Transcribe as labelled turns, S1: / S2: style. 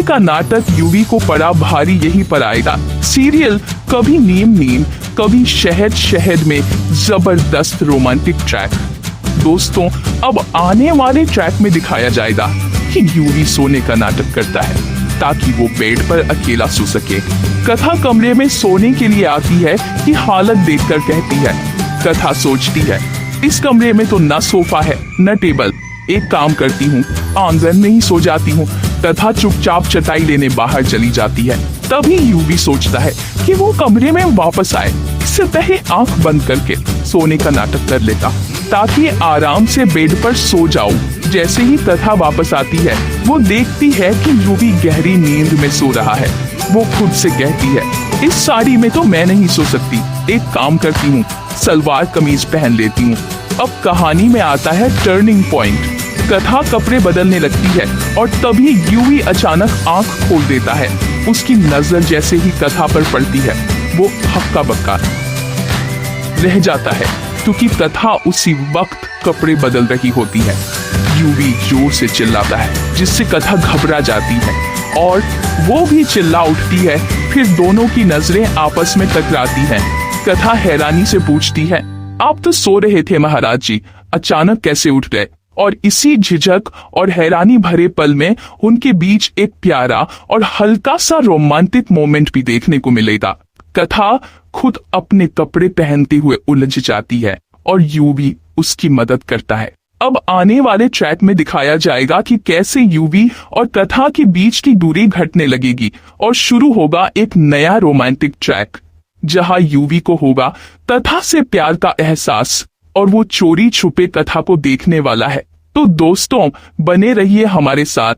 S1: का नाटक यूवी को पड़ा भारी यहीं पर आएगा। सीरियल कभी नीम नीम कभी शहद शहद में जबरदस्त रोमांटिक ट्रैक। दोस्तों, अब आने वाले ट्रैक में दिखाया जाएगा कि यूवी सोने का नाटक करता है ताकि वो बेड पर अकेला सो सके। कथा कमरे में सोने के लिए आती है कि हालत देखकर कहती है। कथा सोचती है, इस कमरे में तो न सोफा है न टेबल, एक काम करती हूँ आंगन में ही सो जाती हूँ। कथा चुपचाप चटाई लेने बाहर चली जाती है। तभी यूवी सोचता है कि वो कमरे में वापस आए, इससे पहले आंख बंद करके सोने का नाटक कर लेता ताकि आराम से बेड पर सो जाऊं। जैसे ही कथा वापस आती है, वो देखती है कि यूवी गहरी नींद में सो रहा है। वो खुद से कहती है, इस साड़ी में तो मैं नहीं सो सकती, एक काम करती हूँ सलवार कमीज पहन लेती हूँ। अब कहानी में आता है टर्निंग पॉइंट। कथा कपड़े बदलने लगती है और तभी यूवी अचानक आंख खोल देता है। उसकी नजर जैसे ही कथा पर पड़ती है, वो हक्का बक्का रह जाता है क्योंकि कथा उसी वक्त कपड़े बदल रही होती है। यूवी जोर से चिल्लाता है जिससे कथा घबरा जाती है और वो भी चिल्ला उठती है। फिर दोनों की नजरें आपस में टकराती हैं। कथा हैरानी से पूछती है, आप तो सो रहे थे महाराज जी, अचानक कैसे उठ गए? और इसी झिझक और हैरानी भरे पल में उनके बीच एक प्यारा और हल्का सा रोमांटिक मोमेंट भी देखने को मिलेगा। कथा खुद अपने कपड़े पहनते हुए उलझ जाती है और यूवी उसकी मदद करता है। अब आने वाले ट्रैक में दिखाया जाएगा कि कैसे यूवी और कथा के बीच की दूरी घटने लगेगी और शुरू होगा एक नया रोमांटिक ट्रैक जहां यूवी को होगा कथा से प्यार का एहसास और वो चोरी छुपे कथा को देखने वाला है। तो दोस्तों, बने रहिए हमारे साथ।